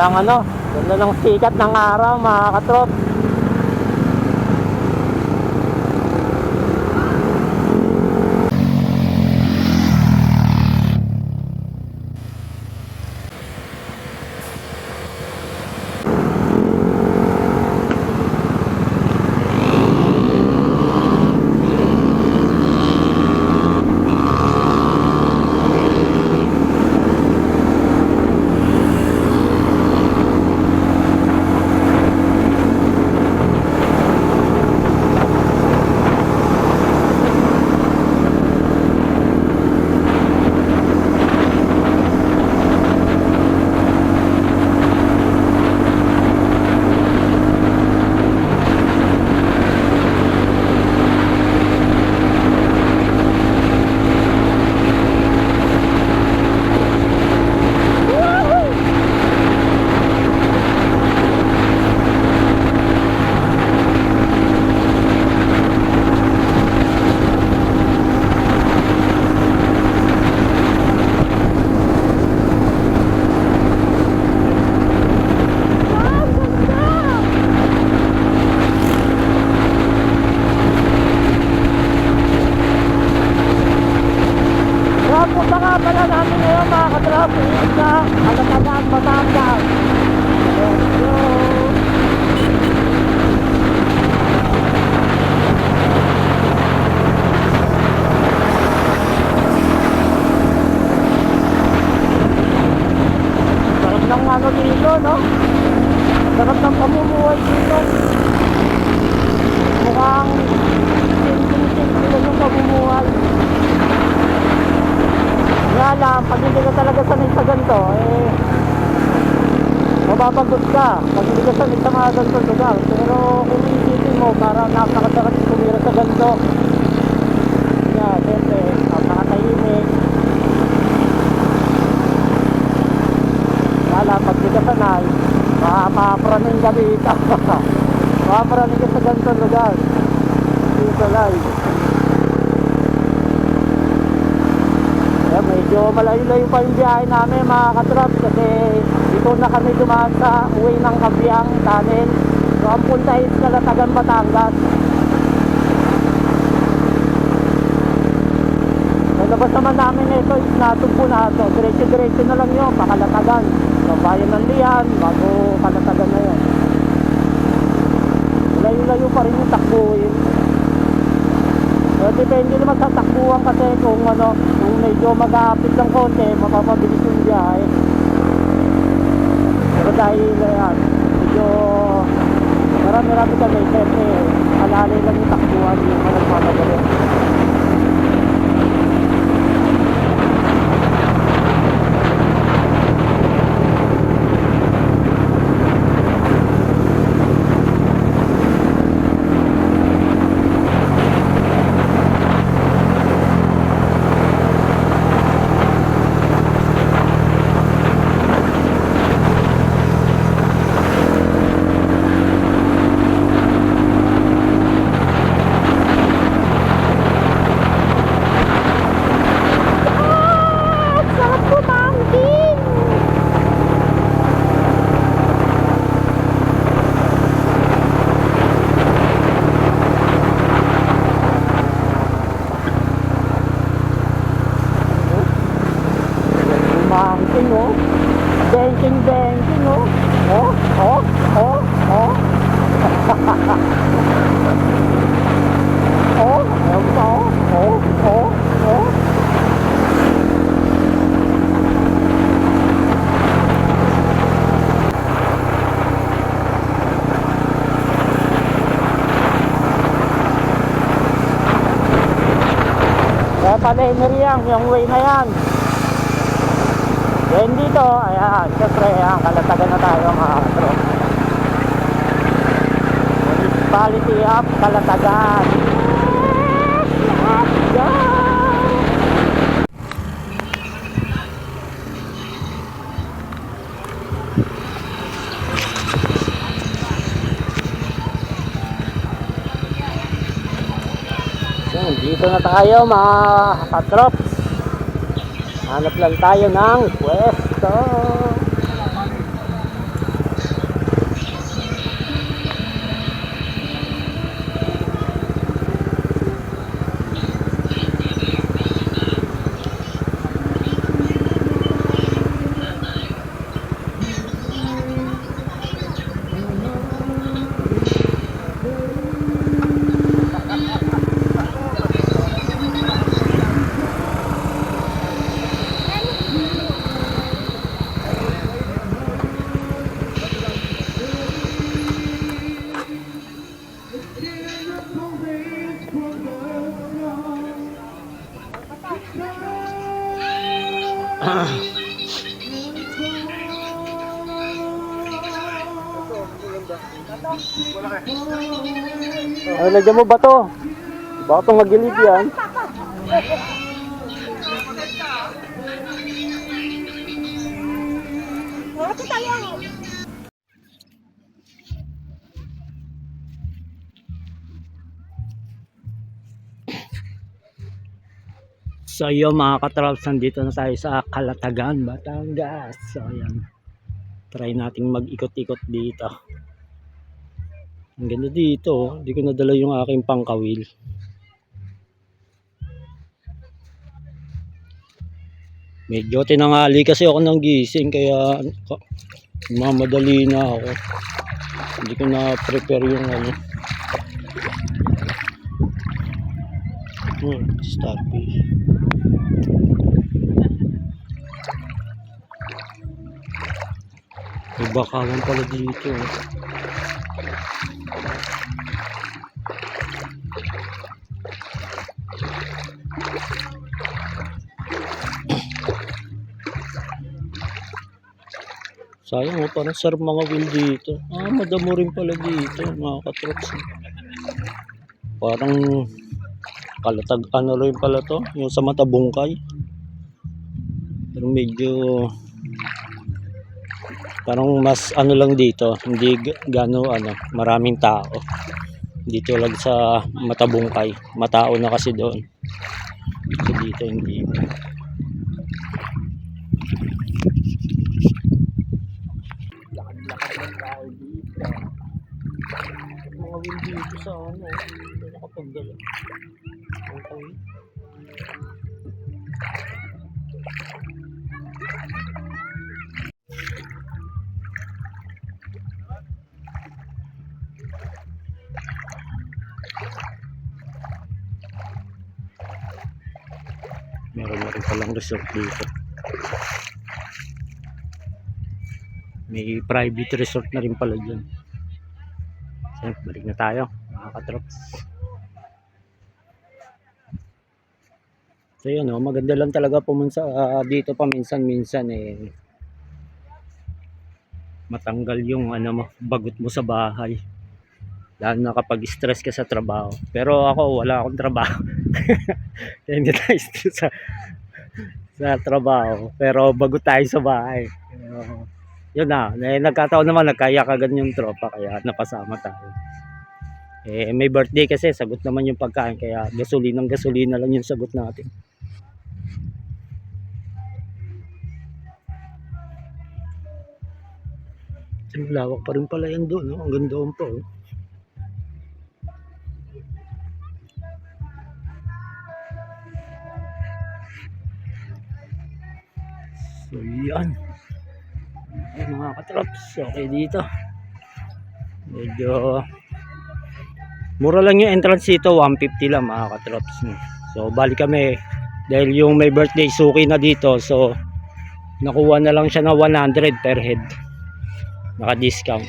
ng ano, ganda ng sikat ng araw mga katrop. Punta nga pala namin ngayon mga katrop sa Kalatagan, Batangas. Let's go! Sarap ng ano dito, no? Sarap ng pamumuhay dito. Mukhang simple yung pamumuhay. Nga lang, pag hindi ka talaga sanay sa ganito, mapapagod ka pag hindi ka sanay sa mga ganitong lugar. Pero kung iisipin mo, para napakasarap tumira sa ganito. Nga, siyempre, napakatahimik. Nga lang, pag hindi ka sanay, makapraning ka dito. Makapraning ka sa ganitong lugar. Dito live. Medyo malayo-layo pa yung biyahe namin mga katrop, kasi dito na kami dumaan sa uwi ng Kabyang Tunnel. So ang punta is Kalatagan, Batangas. So labas naman namin ito is Natugpo na ito. Diretso-diretso na lang yun, Pakalatagan. So bayan ng Lian, bago Kalatagan na yun. Malayo-layo pa rin yung takbuhin. So, depende naman sa takbuhan kasi kung ano, kung medyo mag-aapit ng konti, mapapabilis yung biyahe. Pero dahil yan, medyo marami-rami kami, kasi alali lang yung takbuhan yung nagmamagali. Banking, oh. Banking, oh. Oh, oh, oh, oh. Oh, oh, oh, oh. Kaya pala yung way na yan. Then dito, ayan, syempre, ayan, Kalatagan na tayo mga katrop. Municipality of Kalatagan. Let's go! So, dito na tayo mga katrop. Hanap lang tayo ng pwesto. Ay, lagyan mo ba to? Baka itong magilid yan. So yun mga katraps, nandito na tayo sa Calatagan, Batangas. So ayan, try nating mag-ikot-ikot dito. Ang ganda dito, hindi ko nadala yung aking pangkawil. Medyo tinangali kasi ako ng gising, kaya mamadali na ako. Hindi ko na prepare yung ano. Starfish. May bakawan pala dito. Sayang parang sarap mga wheel dito. Madamo rin pala dito mga katrops. Parang Kalatag ano rin pala to, yung sa Matabungkay. Pero medyo parang mas ano lang dito, hindi gano ano, maraming tao. Dito lang sa Matabungkay, matao na kasi doon. So dito hindi. Lakad-lakad lang tayo dito. Mga wheel dito sa ano, nakapagdala. Okay. Meron na rin palang resort dito. May private resort na rin pala dyan. So, balik na tayo mga katrops. So yun, maganda lang talaga pumunta dito paminsan-minsan matanggal yung ano mo, bagot mo sa bahay. Lalo na kapag stress ka sa trabaho. Pero ako wala akong trabaho. Kaya hindi tayo stress sa trabaho. Pero bagot tayo sa bahay. Yun na, nagkataon naman nagkayakagan yung tropa kaya napasama tayo. May birthday kasi, sagot naman yung pagkain, kaya gasolina lang yung sagot natin. Lawak pa rin pala yan doon, no? Ang ganda pa, oh. So yan. Ay, mga katrops, okay dito. Medyo mura lang yung entrance dito, 150 lang mga katrops. So bali kami, dahil yung may birthday suki na dito, so nakuha na lang siya na 100 per head. Naka discount.